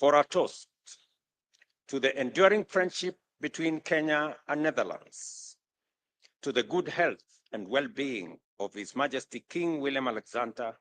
for a toast to the enduring friendship between Kenya and Netherlands, to the good health and well-being of His Majesty King Willem-Alexander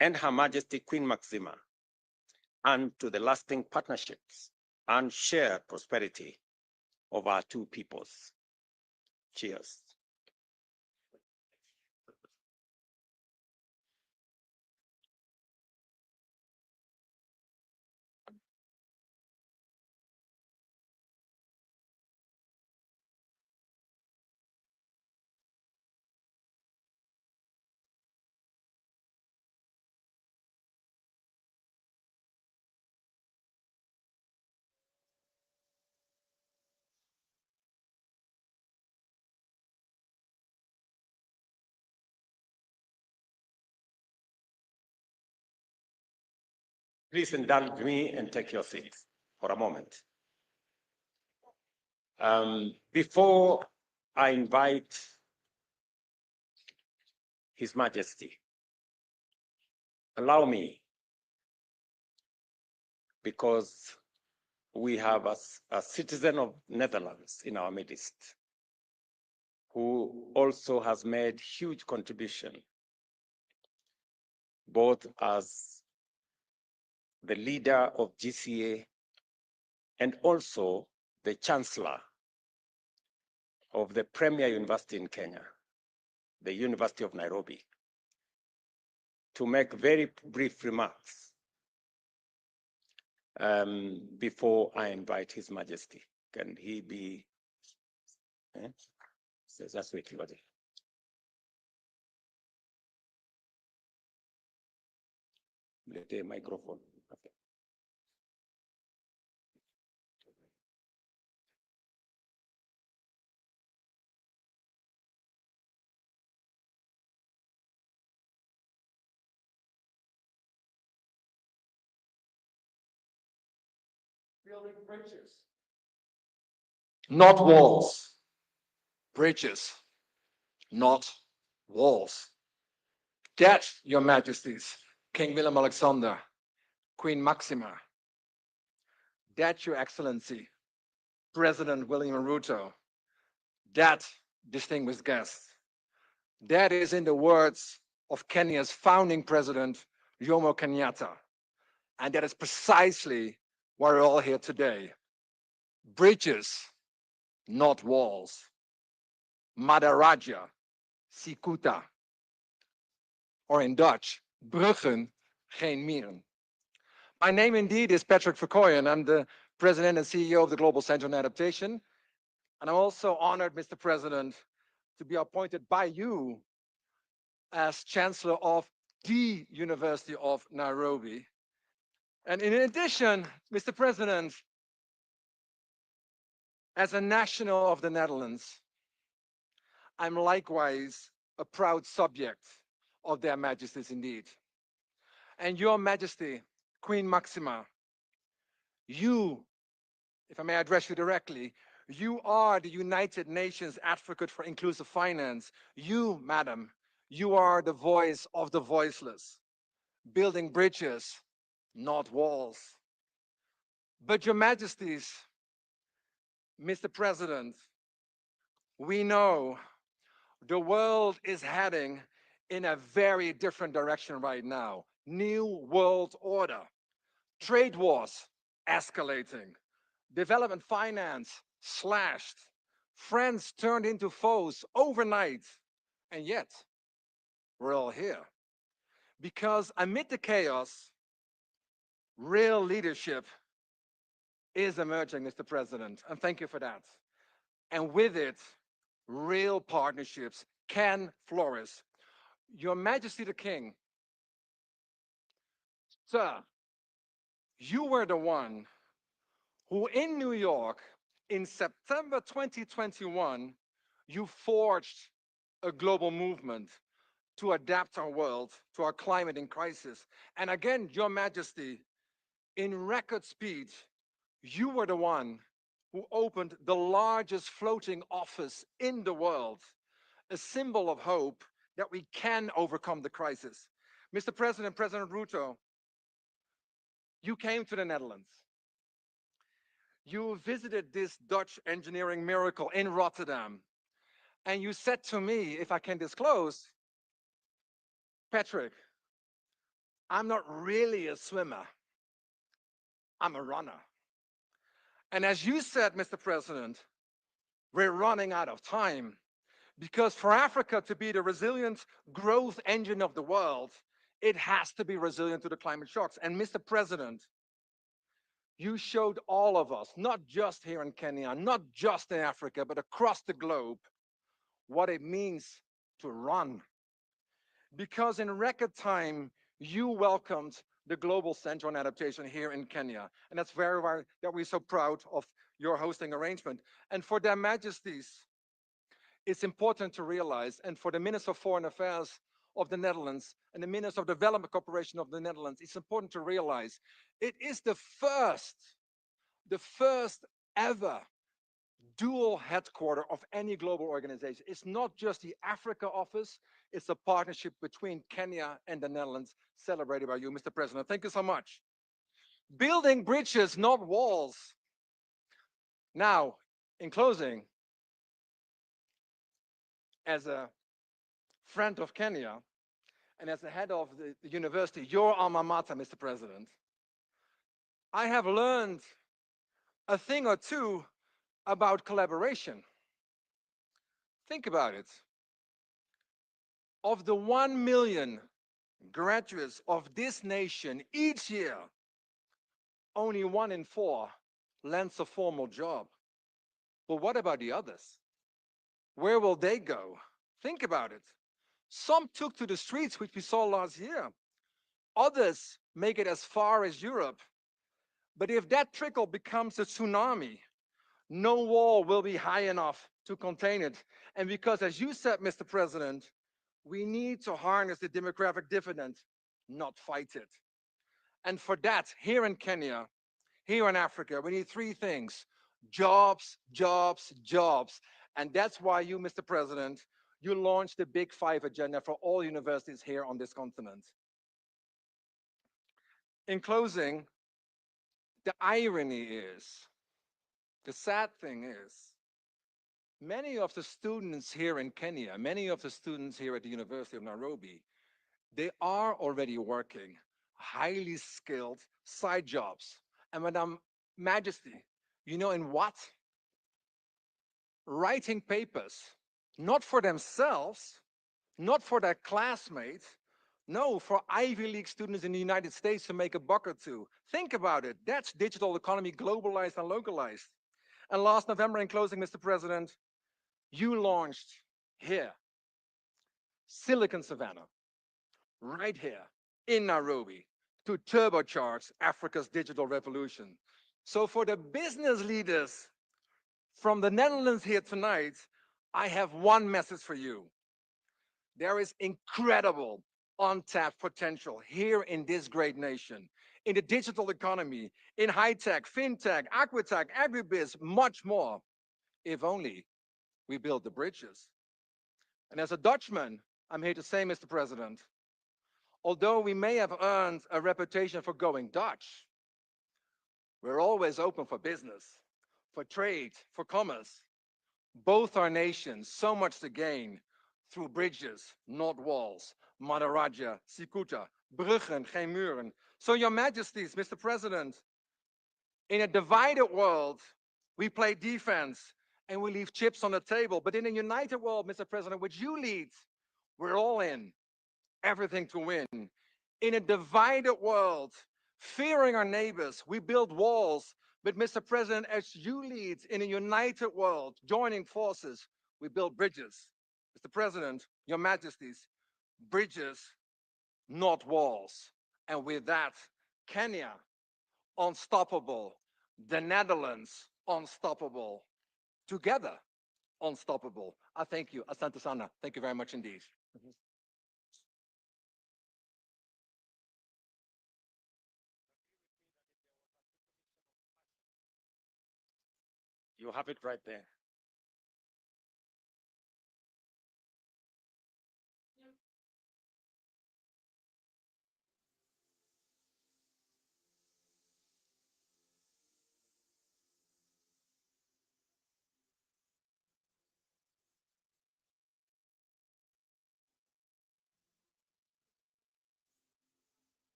and Her Majesty Queen Maxima, and to the lasting partnerships and shared prosperity of our two peoples. Cheers. Please indulge me and take your seats for a moment. Before I invite His Majesty, allow me, because we have a citizen of Netherlands in our midst, who also has made huge contribution, both as the leader of GCA and also the chancellor of the premier university in Kenya, the University of Nairobi, to make very brief remarks before I invite His Majesty. Can he be? That's wait, the microphone. Okay. Building bridges, not walls. Bridges, not walls. That, Your Majesties, King Willem-Alexander, Queen Maxima. That, Your Excellency, President William Ruto. That, distinguished guests. That is in the words of Kenya's founding president, Jomo Kenyatta. And that is precisely why we're all here today. Bridges, not walls. Madaraja, Sikuta. Or in Dutch, bruggen, geen muren. My name indeed is Patrick Verkooyen. I'm the president and CEO of the Global Center on Adaptation. And I'm also honored, Mr. President, to be appointed by you as Chancellor of the University of Nairobi. And in addition, Mr. President, as a national of the Netherlands, I'm likewise a proud subject of their majesties indeed. And Your Majesty, Queen Maxima, you, if I may address you directly, you are the United Nations Advocate for Inclusive Finance. You, madam, you are the voice of the voiceless, building bridges, not walls. But Your Majesties, Mr. President, we know the world is heading in a very different direction right now. New world order, trade wars escalating, development finance slashed, friends turned into foes overnight, and yet we're all here. Because amid the chaos, real leadership is emerging, Mr. President, and thank you for that. And with it, real partnerships can flourish. Your Majesty the King, sir, you were the one who in New York in September 2021, you forged a global movement to adapt our world to our climate in crisis. And again, Your Majesty, in record speed, you were the one who opened the largest floating office in the world, a symbol of hope that we can overcome the crisis. Mr. President, President Ruto, You came to the Netherlands. You visited this Dutch engineering miracle in Rotterdam. And you said to me, if I can disclose, Patrick, I'm not really a swimmer. I'm a runner. And as you said, Mr. President, we're running out of time because for Africa to be the resilient growth engine of the world, it has to be resilient to the climate shocks. And Mr. President, you showed all of us, not just here in Kenya, not just in Africa, but across the globe, what it means to run. Because in record time, you welcomed the Global Center on Adaptation here in Kenya. And that's very that we're so proud of your hosting arrangement. And for their majesties, it's important to realize, and for the Minister of Foreign Affairs of the Netherlands and the Minister of Development Cooperation of the Netherlands, it's important to realize it is the first ever dual headquarter of any global organization. It's not just the Africa office, it's a partnership between Kenya and the Netherlands, celebrated by you, Mr. President. Thank you so much. Building bridges, not walls. Now, in closing, as a friend of Kenya and as the head of the university, your alma mater, Mr. President, I have learned a thing or two about collaboration. Think about it. Of the 1 million graduates of this nation each year, only 1 in 4 lands a formal job. But what about the others? Where will they go? Think about it. Some took to the streets, which we saw last year. Others make it as far as Europe. But if that trickle becomes a tsunami, no wall will be high enough to contain it. And because, as you said, Mr. President, we need to harness the demographic dividend, not fight it. And for that, here in Kenya, here in Africa, we need 3 things: jobs, jobs, jobs. And that's why you, Mr. President, you launched the Big 5 agenda for all universities here on this continent. In closing, the irony is, the sad thing is, many of the students here in Kenya, many of the students here at the University of Nairobi, they are already working highly skilled side jobs. And Madam Majesty, you know in what? Writing papers, not for themselves, not for their classmates, no, for Ivy League students in the United States to make a buck or two. Think about it. That's digital economy globalized and localized. And last November, in closing, Mr. President, you launched here, Silicon Savannah, right here in Nairobi, to turbocharge Africa's digital revolution. So for the business leaders from the Netherlands here tonight, I have one message for you. There is incredible untapped potential here in this great nation, in the digital economy, in high-tech, fintech, agritech, agribiz, much more, if only we build the bridges. And as a Dutchman, I'm here to say, Mr. President, although we may have earned a reputation for going Dutch, we're always open for business, for trade, for commerce. Both our nations, so much to gain through bridges, not walls. Madaraja, Sikuta, bruggen, geen muren. So your majesties, Mr. President, in a divided world, we play defense and we leave chips on the table. But in a united world, Mr. President, which you lead, we're all in, everything to win. In a divided world, fearing our neighbors, we build walls. But Mr. President, as you lead in a united world, joining forces, we build bridges. Mr. President, your majesties, bridges, not walls. And with that, Kenya, unstoppable. The Netherlands, unstoppable. Together, unstoppable. I thank you. Asante sana. Thank you very much indeed. You have it right there.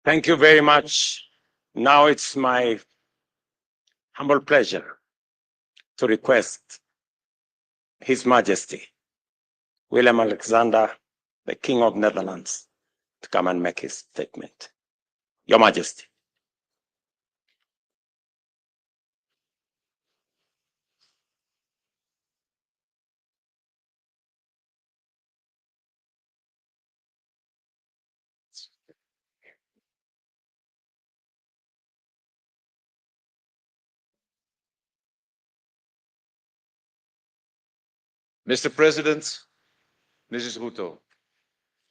Thank you very much. Now it's my humble pleasure to request His Majesty, Willem-Alexander, the King of Netherlands, to come and make his statement. Your Majesty. Mr. President, Mrs. RUTO,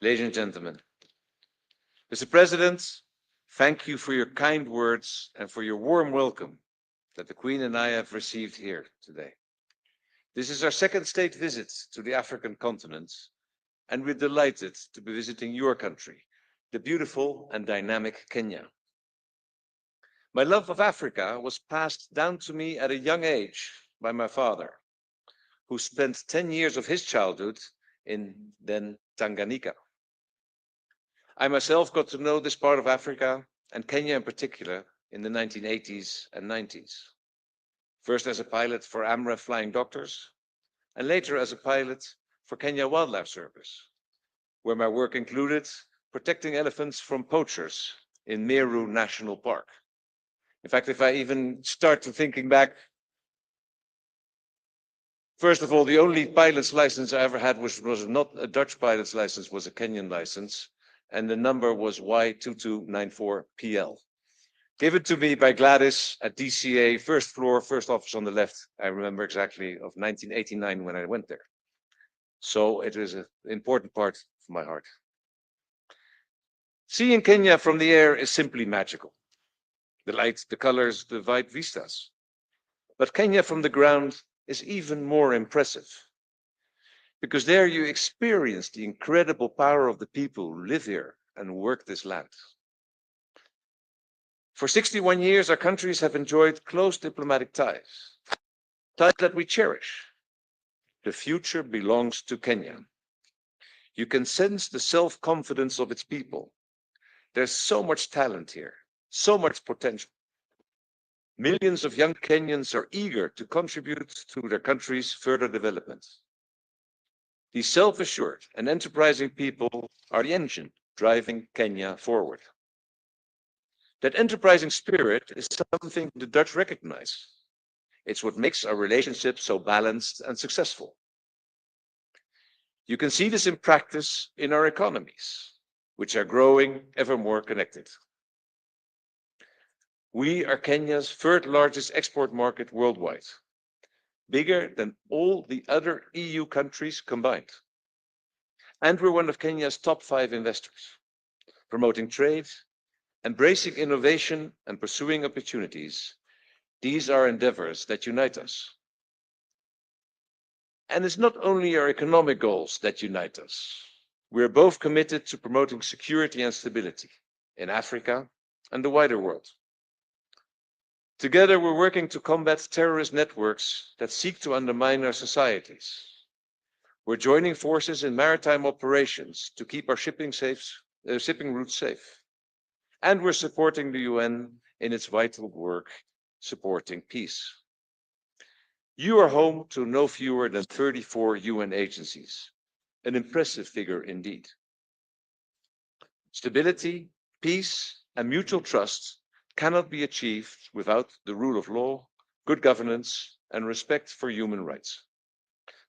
ladies and gentlemen. Mr. President, thank you for your kind words and for your warm welcome that the Queen and I have received here today. This is our second state visit to the African continent, and we're delighted to be visiting your country, the beautiful and dynamic Kenya. My love of Africa was passed down to me at a young age by my father, who spent 10 years of his childhood in then Tanganyika. I myself got to know this part of Africa, and Kenya in particular, in the 1980s and 90s. First as a pilot for AMREF Flying Doctors, and later as a pilot for Kenya Wildlife Service, where my work included protecting elephants from poachers in Meru National Park. In fact, if I even start to thinking back, first of all, the only pilot's license I ever had was not a Dutch pilot's license, was a Kenyan license, and the number was Y2294PL. Given to me by Gladys at DCA, first floor, first office on the left. I remember exactly of 1989 when I went there. So it is an important part of my heart. Seeing Kenya from the air is simply magical. The lights, the colors, the wide vistas. But Kenya from the ground is even more impressive, because there you experience the incredible power of the people who live here and work this land. For 61 years, our countries have enjoyed close diplomatic ties, ties that we cherish. The future belongs to Kenya. You can sense the self-confidence of its people. There's so much talent here, so much potential. Millions of young Kenyans are eager to contribute to their country's further development. These self-assured and enterprising people are the engine driving Kenya forward. That enterprising spirit is something the Dutch recognize. It's what makes our relationship so balanced and successful. You can see this in practice in our economies, which are growing ever more connected. We are Kenya's third largest export market worldwide, bigger than all the other EU countries combined. And we're one of Kenya's top 5 investors, promoting trade, embracing innovation, and pursuing opportunities. These are endeavors that unite us. And it's not only our economic goals that unite us. We're both committed to promoting security and stability in Africa and the wider world. Together, we're working to combat terrorist networks that seek to undermine our societies. We're joining forces in maritime operations to keep our shipping routes safe. And we're supporting the UN in its vital work supporting peace. You are home to no fewer than 34 UN agencies, an impressive figure indeed. Stability, peace, and mutual trust cannot be achieved without the rule of law, good governance, and respect for human rights.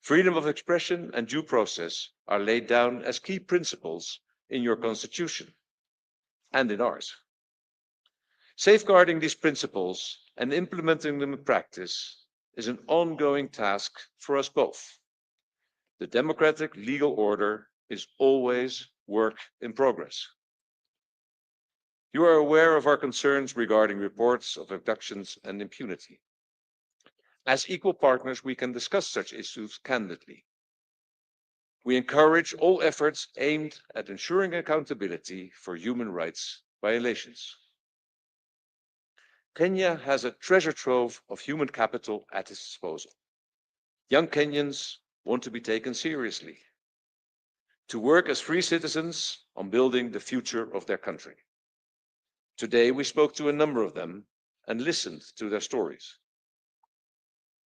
Freedom of expression and due process are laid down as key principles in your constitution and in ours. Safeguarding these principles and implementing them in practice is an ongoing task for us both. The democratic legal order is always work in progress. You are aware of our concerns regarding reports of abductions and impunity. As equal partners, we can discuss such issues candidly. We encourage all efforts aimed at ensuring accountability for human rights violations. Kenya has a treasure trove of human capital at its disposal. Young Kenyans want to be taken seriously, to work as free citizens on building the future of their country. Today, we spoke to a number of them and listened to their stories.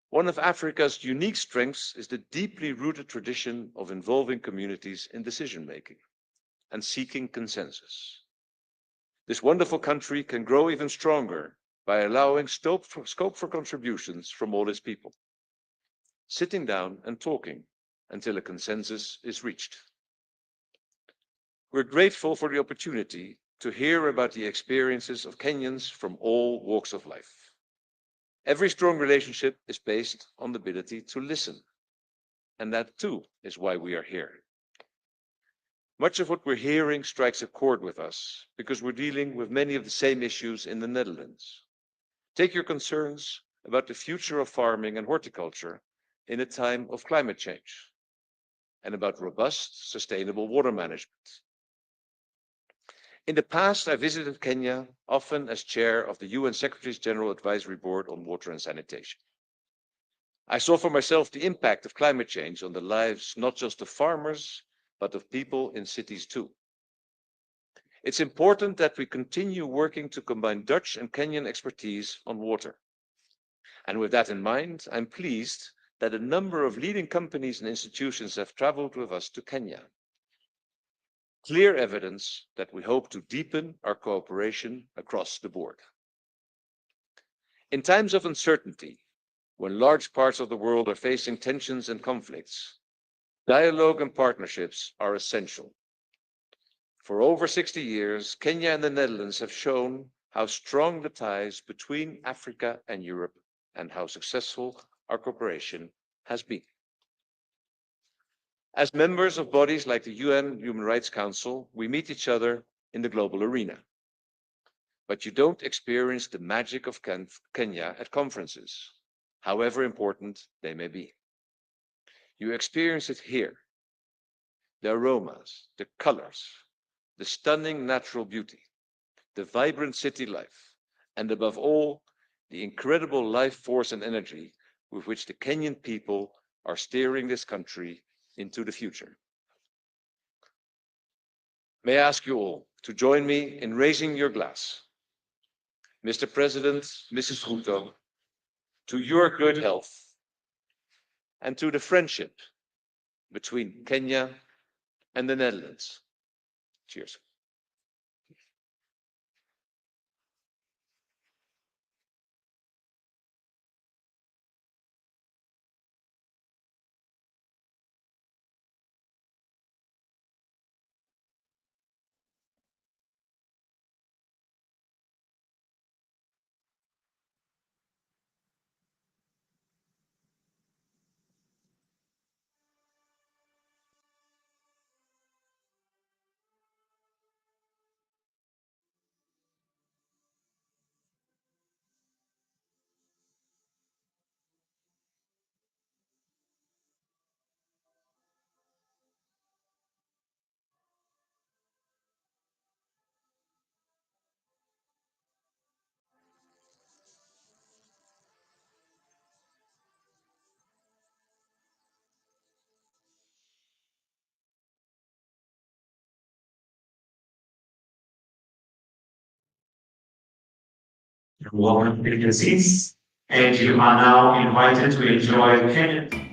One of Africa's unique strengths is the deeply rooted tradition of involving communities in decision making and seeking consensus. This wonderful country can grow even stronger by allowing scope for contributions from all its people, sitting down and talking until a consensus is reached. We're grateful for the opportunity to hear about the experiences of Kenyans from all walks of life. Every strong relationship is based on the ability to listen, and that too is why we are here. Much of what we're hearing strikes a chord with us because we're dealing with many of the same issues in the Netherlands. Take your concerns about the future of farming and horticulture in a time of climate change and about robust, sustainable water management. In the past, I visited Kenya, often as chair of the UN Secretary General Advisory Board on Water and Sanitation. I saw for myself the impact of climate change on the lives not just of farmers, but of people in cities too. It's important that we continue working to combine Dutch and Kenyan expertise on water. And with that in mind, I'm pleased that a number of leading companies and institutions have traveled with us to Kenya. Clear evidence that we hope to deepen our cooperation across the board. In times of uncertainty, when large parts of the world are facing tensions and conflicts, dialogue and partnerships are essential. For over 60 years, Kenya and the Netherlands have shown how strong the ties between Africa and Europe and how successful our cooperation has been. As members of bodies like the UN Human Rights Council, we meet each other in the global arena. But you don't experience the magic of Kenya at conferences, however important they may be. You experience it here. The aromas, the colors, the stunning natural beauty, the vibrant city life, and above all, the incredible life force and energy with which the Kenyan people are steering this country into the future. May I ask you all to join me in raising your glass. Mr. President, Mrs. RUTO, to your good health and to the friendship between Kenya and the Netherlands. Cheers. Welcome to the seats, and you are now invited to enjoy Kenyan